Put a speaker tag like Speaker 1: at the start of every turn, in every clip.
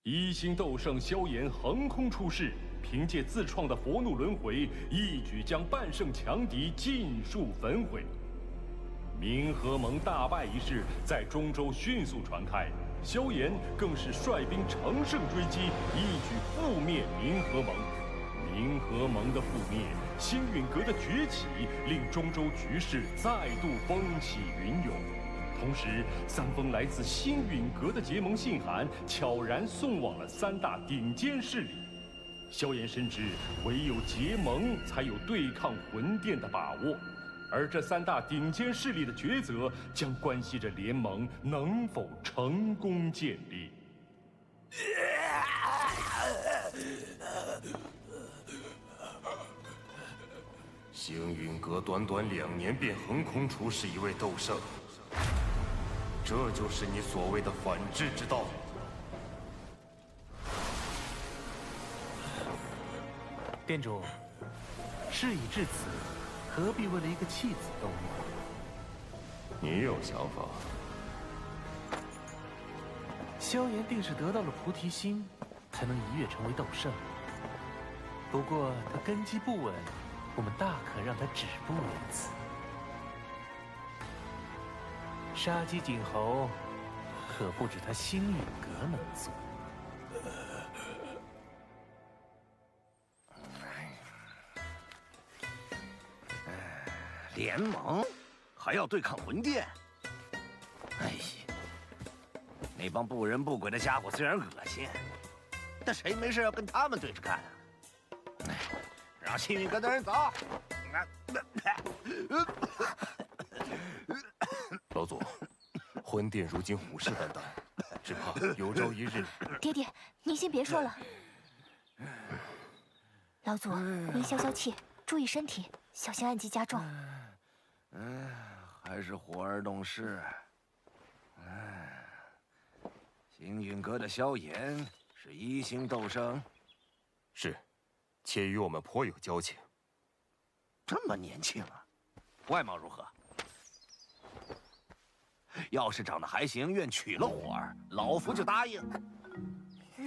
Speaker 1: 一星斗圣萧炎横空出世，凭借自创的佛怒轮回，一举将半圣强敌尽数焚毁。冥河盟大败一事在中州迅速传开，萧炎更是率兵乘胜追击，一举覆灭冥河盟。冥河盟的覆灭，星陨阁的崛起，令中州局势再度风起云涌。同时，3封来自星陨阁的结盟信函悄然送往了3大顶尖势力。萧炎深知，唯有结盟才有对抗魂殿的把握，而这3大顶尖势力的抉择，将关系着联盟能否成功建立。
Speaker 2: 星陨阁短短2年便横空出世一位斗圣。这就是你所谓的反制之道。
Speaker 3: 店主，事已至此，何必为了一个弃子动怒？
Speaker 2: 你有想法？
Speaker 3: 萧炎定是得到了菩提心，才能一跃成为斗圣。不过他根基不稳，我们大可让他止步于此。杀鸡儆猴，可不止他星陨阁能做。
Speaker 4: 联盟还要对抗魂殿？哎呀，那帮不人不鬼的家伙虽然恶心，但谁没事要跟他们对着干啊？让星陨阁的人走。
Speaker 2: 老祖，魂殿如今虎视眈眈，只怕有朝一日……
Speaker 5: 爹爹，您先别说了。老祖，您消消气，注意身体，小心暗疾加重。
Speaker 4: 还是火儿懂事。星陨阁的萧炎是1星斗圣，
Speaker 2: 是，且与我们颇有交情。
Speaker 4: 这么年轻啊，外貌如何？要是长得还行，愿娶了火儿，老夫就答应。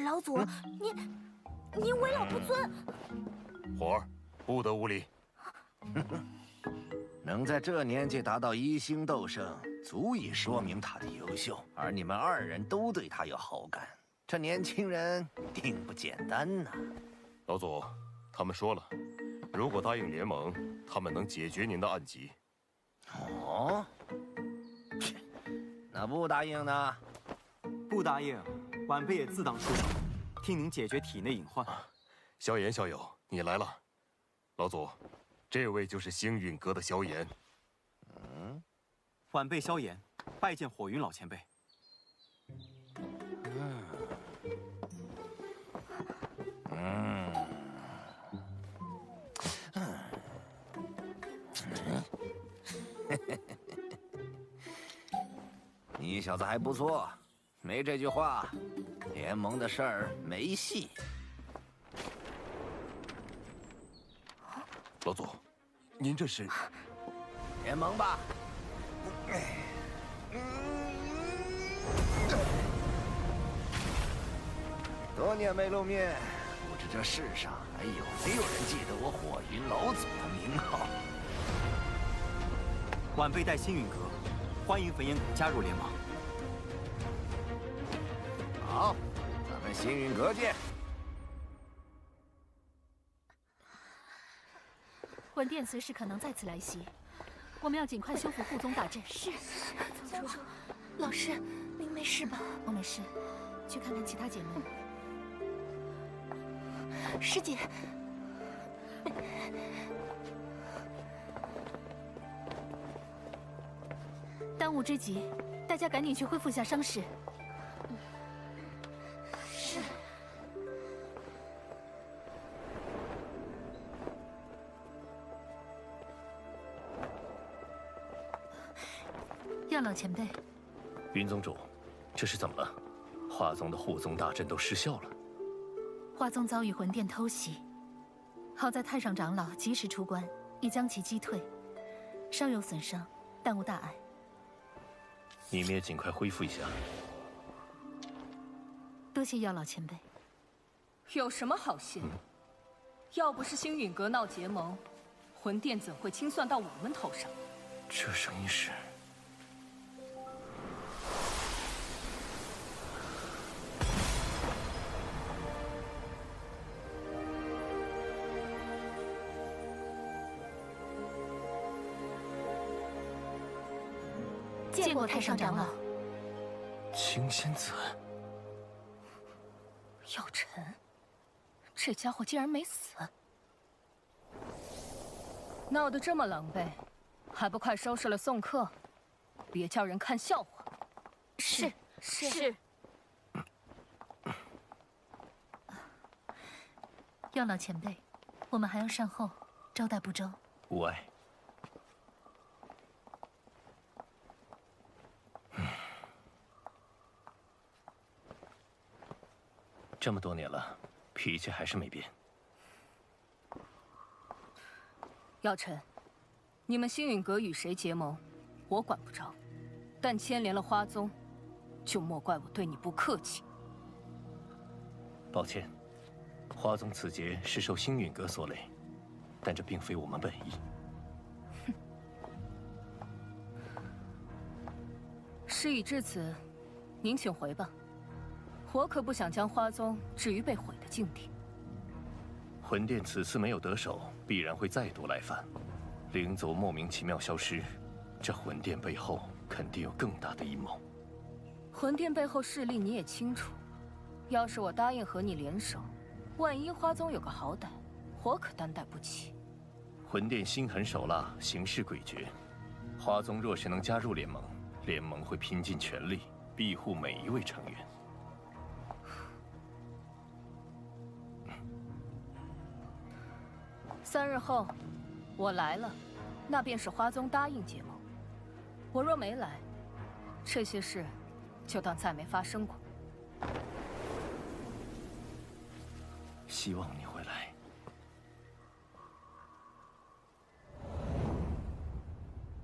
Speaker 5: 老祖，您为老不尊。
Speaker 2: 火儿，不得无礼。
Speaker 4: 能在这年纪达到1星斗圣，足以说明他的优秀。而你们2人都对他有好感，这年轻人定不简单呐。
Speaker 2: 老祖，他们说了，如果答应联盟，他们能解决您的暗疾。
Speaker 4: 哦，那不答应呢？
Speaker 6: 不答应，晚辈也自当出手，替您解决体内隐患。
Speaker 2: 萧炎校友，你来了。老祖，这位就是星陨阁的萧炎。
Speaker 6: 晚辈萧炎，拜见火云老前辈。
Speaker 4: 你小子还不错，没这句话，联盟的事儿没戏。
Speaker 2: 老祖，您这是
Speaker 4: 联盟吧？多年没露面，不知这世上还有没有人记得我火云老祖的名号？
Speaker 6: 晚辈带星陨阁，欢迎焚炎谷加入联盟。
Speaker 4: 好，咱们星陨阁见。
Speaker 5: 魂殿随时可能再次来袭，我们要尽快修复护宗大阵。是，宗主，老师，您没事吧？我没事，去看看其他姐妹。师姐，当务之急，大家赶紧去恢复下伤势。是。药老前辈，
Speaker 7: 云宗主，这是怎么了？华宗的护宗大阵都失效了。
Speaker 5: 华宗遭遇魂殿偷袭，好在太上长老及时出关，已将其击退，稍有损伤，但无大碍。
Speaker 7: 你们也尽快恢复一下。
Speaker 5: 多谢药老前辈。
Speaker 8: 有什么好谢？要不是星陨阁闹结盟，魂殿怎会清算到我们头上？
Speaker 7: 这声音是……
Speaker 5: 见过太上长老。
Speaker 7: 青仙子。
Speaker 8: 药尘，这家伙竟然没死！闹得这么狼狈，还不快收拾了送客，别叫人看笑话。
Speaker 5: 是。药老前辈，我们还要善后，招待不周。
Speaker 7: 无碍。这么多年了，脾气还是没变。
Speaker 8: 药尘，你们星陨阁与谁结盟，我管不着，但牵连了花宗，就莫怪我对你不客气。
Speaker 7: 抱歉，花宗此劫是受星陨阁所累，但这并非我们本意。
Speaker 8: 事已至此，您请回吧。我可不想将花宗置于被毁的境地。
Speaker 7: 魂殿此次没有得手，必然会再度来犯。灵族莫名其妙消失，这魂殿背后肯定有更大的阴谋。
Speaker 8: 魂殿背后势力你也清楚，要是我答应和你联手，万一花宗有个好歹，我可担待不起。
Speaker 7: 魂殿心狠手辣，行事诡谲。花宗若是能加入联盟，联盟会拼尽全力庇护每一位成员。
Speaker 8: 3日后，我来了，那便是花宗答应结盟。我若没来，这些事就当再没发生过。
Speaker 7: 希望你会来。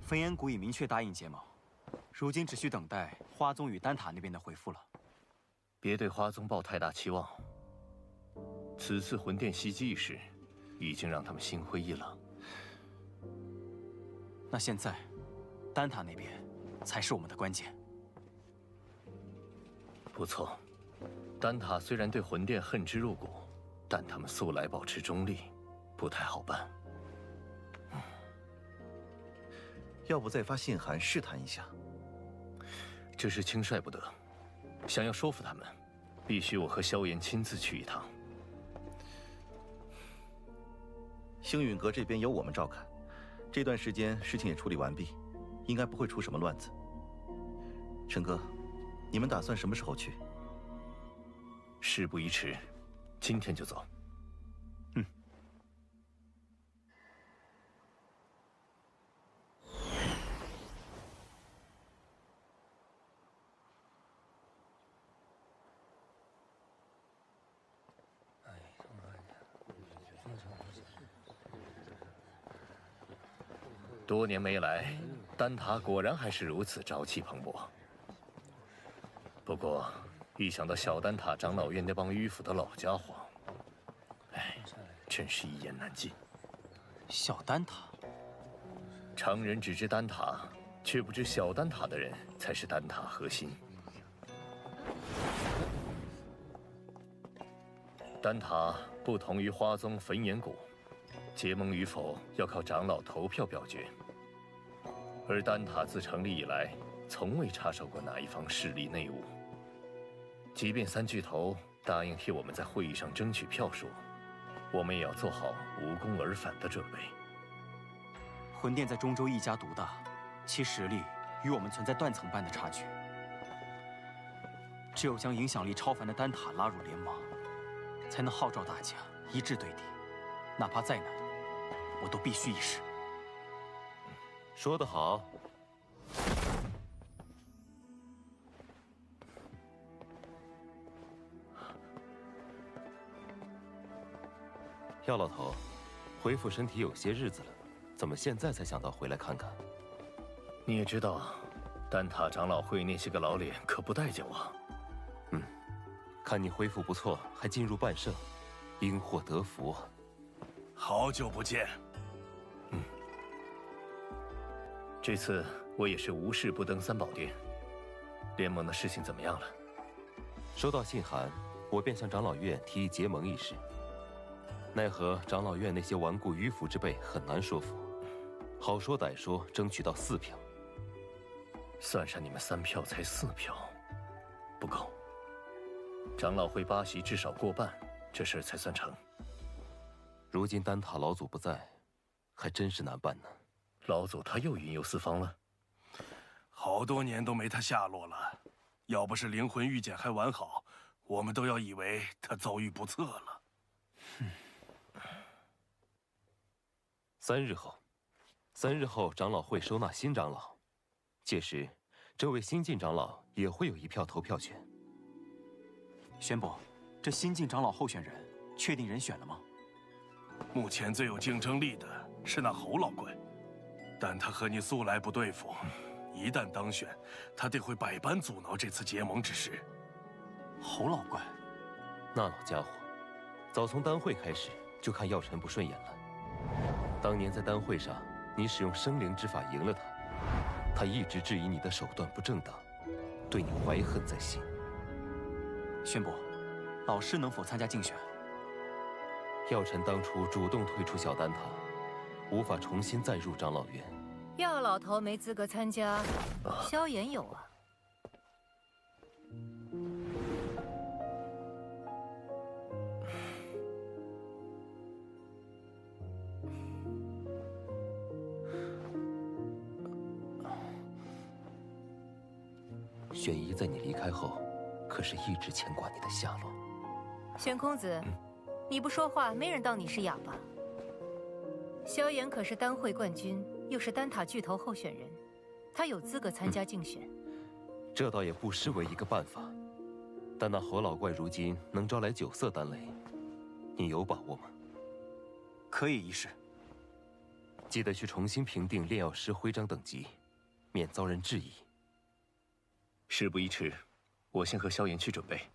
Speaker 6: 焚烟谷已明确答应结盟，如今只需等待花宗与丹塔那边的回复了。
Speaker 7: 别对花宗抱太大期望。此次魂殿袭击一事，已经让他们心灰意冷。
Speaker 6: 那现在，丹塔那边才是我们的关键。
Speaker 7: 不错，丹塔虽然对魂殿恨之入骨，但他们素来保持中立，不太好办。
Speaker 9: 要不再发信函试探一下？
Speaker 7: 这事轻率不得，想要说服他们，必须我和萧炎亲自去一趟。
Speaker 9: 星陨阁这边由我们照看，这段时间事情也处理完毕，应该不会出什么乱子。陈哥，你们打算什么时候去？
Speaker 7: 事不宜迟，今天就走。多年没来，丹塔果然还是如此朝气蓬勃。不过，一想到小丹塔长老院那帮迂腐的老家伙，哎，真是一言难尽。
Speaker 6: 小丹塔，
Speaker 7: 常人只知丹塔，却不知小丹塔的人才是丹塔核心。丹塔不同于花宗焚炎谷，结盟与否要靠长老投票表决。而丹塔自成立以来，从未插手过哪一方势力内务。即便三巨头答应替我们在会议上争取票数，我们也要做好无功而返的准备。
Speaker 6: 魂殿在中州一家独大，其实力与我们存在断层般的差距。只有将影响力超凡的丹塔拉入联盟，才能号召大家一致对敌，哪怕再难，我都必须一试。
Speaker 2: 说得好。药老头，恢复身体有些日子了，怎么现在才想到回来看看？
Speaker 7: 你也知道，丹塔长老会那些个老脸可不待见我。看你恢复不错，还进入半圣，因祸得福啊！
Speaker 10: 好久不见。
Speaker 7: 这次我也是无事不登三宝殿。联盟的事情怎么样了？收到信函，我便向长老院提议结盟一事。奈何长老院那些顽固迂腐之辈很难说服，好说歹说，争取到4票。算上你们3票，才4票，不够。长老会8席至少过半，这事儿才算成。如今丹塔老祖不在，还真是难办呢。老祖他又云游四方了，
Speaker 10: 好多年都没他下落了。要不是灵魂玉简还完好，我们都要以为他遭遇不测了。
Speaker 7: 3日后，长老会收纳新长老，届时，这位新晋长老也会有1票投票权。
Speaker 6: 宣布，这新晋长老候选人确定人选了吗？
Speaker 10: 目前最有竞争力的是那侯老怪，但他和你素来不对付，一旦当选，他定会百般阻挠这次结盟之事。
Speaker 6: 侯老怪，
Speaker 7: 那老家伙，早从丹会开始就看药尘不顺眼了。当年在丹会上，你使用生灵之法赢了他，他一直质疑你的手段不正当，对你怀恨在心。
Speaker 6: 宣布，老师能否参加竞选？
Speaker 7: 药尘当初主动退出小丹塔，无法重新再入长老院。
Speaker 8: 药老头没资格参加，萧炎有啊。
Speaker 7: 玄一在你离开后，可是一直牵挂你的下落。
Speaker 8: 玄空子，你不说话，没人当你是哑巴。萧炎可是丹会冠军，又是丹塔巨头候选人，他有资格参加竞选。
Speaker 7: 这倒也不失为一个办法，但那侯老怪如今能招来9色丹雷，你有把握吗？
Speaker 6: 可以一试。
Speaker 7: 记得去重新评定炼药师徽章等级，免遭人质疑。事不宜迟，我先和萧炎去准备。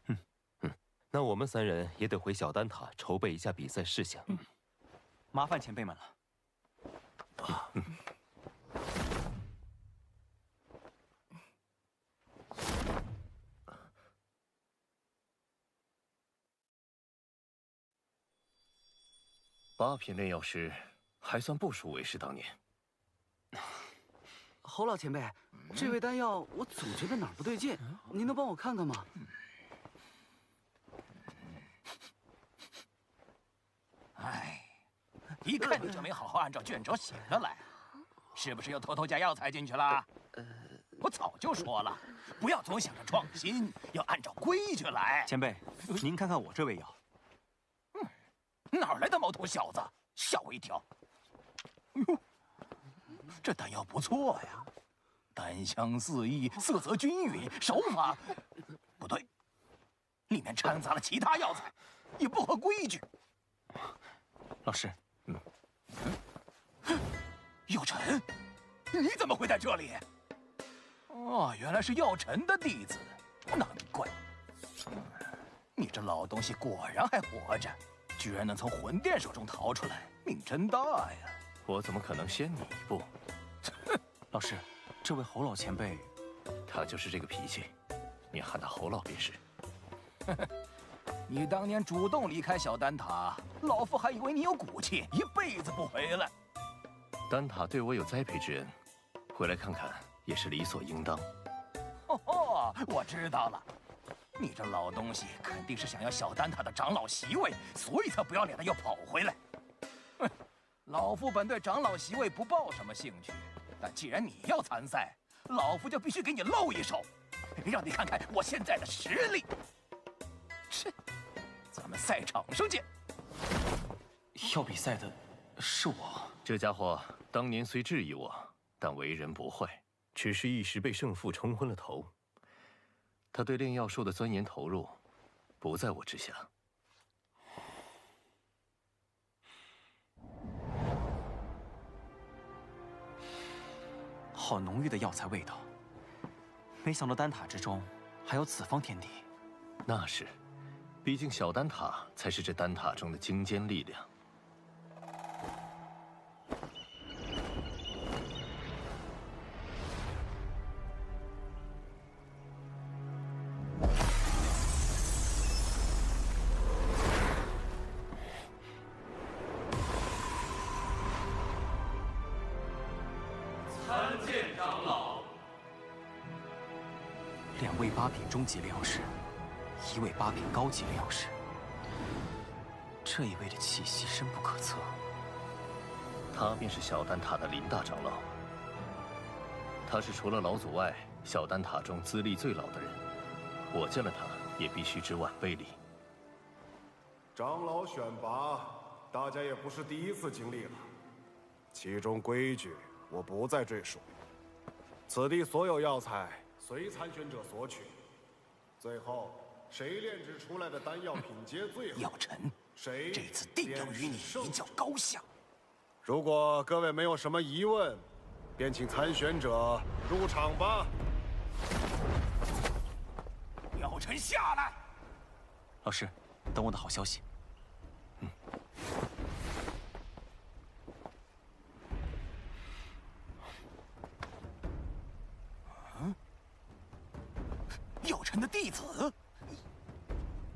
Speaker 7: 那我们3人也得回小丹塔筹备一下比赛事项。
Speaker 6: 麻烦前辈们了。
Speaker 7: 8品炼药师，还算不输为师当年。
Speaker 11: 侯老前辈，这味丹药我总觉得哪儿不对劲，您能帮我看看吗？
Speaker 12: 哎，一看你就没好好按照卷轴写着来，是不是又偷偷加药材进去了？我早就说了，不要总想着创新，要按照规矩来。
Speaker 6: 前辈，您看看我这味药。
Speaker 12: 哪来的毛头小子？吓我一跳！哟，这丹药不错呀，丹香四溢，色泽均匀，手法不对，里面掺杂了其他药材，也不合规矩。
Speaker 6: 老师，
Speaker 12: 药尘，你怎么会在这里？哦，原来是药尘的弟子，难怪。你这老东西果然还活着。居然能从魂殿手中逃出来，命真大呀！
Speaker 7: 我怎么可能先你一步？
Speaker 6: 老师，这位侯老前辈，
Speaker 7: 他就是这个脾气，你喊他侯老便是。
Speaker 12: 你当年主动离开小丹塔，老夫还以为你有骨气，一辈子不回来。
Speaker 7: 丹塔对我有栽培之恩，回来看看也是理所应当。
Speaker 12: 哦，我知道了。你这老东西肯定是想要小丹塔的长老席位，所以才不要脸的又跑回来。哼，老夫本对长老席位不抱什么兴趣，但既然你要参赛，老夫就必须给你露一手，让你看看我现在的实力。切，咱们赛场上见。
Speaker 6: 要比赛的是我。
Speaker 7: 这家伙当年虽质疑我，但为人不坏，只是一时被胜负冲昏了头。他对炼药术的钻研投入，不在我之下。
Speaker 6: 好浓郁的药材味道，没想到丹塔之中还有此方天地。
Speaker 7: 那是，毕竟小丹塔才是这丹塔中的精尖力量。
Speaker 1: 参见长老。
Speaker 6: 2位8品中级炼药师，1位8品高级炼药师。这一位的气息深不可测。
Speaker 7: 他便是小丹塔的林大长老。他是除了老祖外，小丹塔中资历最老的人。我见了他，也必须知晚辈礼。
Speaker 13: 长老选拔，大家也不是第一次经历了，其中规矩我不再赘述。此地所有药材随参选者索取，最后谁炼制出来的丹药品阶最好，
Speaker 12: 药尘，
Speaker 13: 谁
Speaker 12: 这次定要与你一较高下。
Speaker 13: 如果各位没有什么疑问，便请参选者入场吧。
Speaker 12: 药尘下来。
Speaker 6: 老师，等我的好消息。
Speaker 12: 药尘的弟子。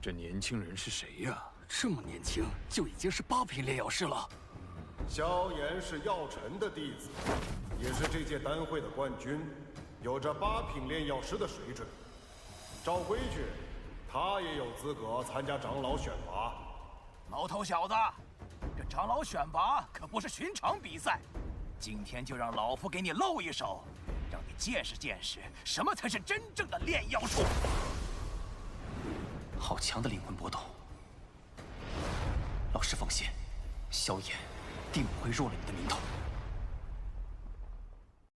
Speaker 14: 这年轻人是谁呀？这么年轻就已经是8品炼药师了。
Speaker 13: 萧炎是药尘的弟子，也是这届丹会的冠军，有着8品炼药师的水准。照规矩，他也有资格参加长老选拔。
Speaker 12: 老头小子，这长老选拔可不是寻常比赛，今天就让老夫给你露一手，让你见识见识什么才是真正的炼药术。
Speaker 6: 好强的灵魂波动！老师放心，萧炎定不会弱了你的名头。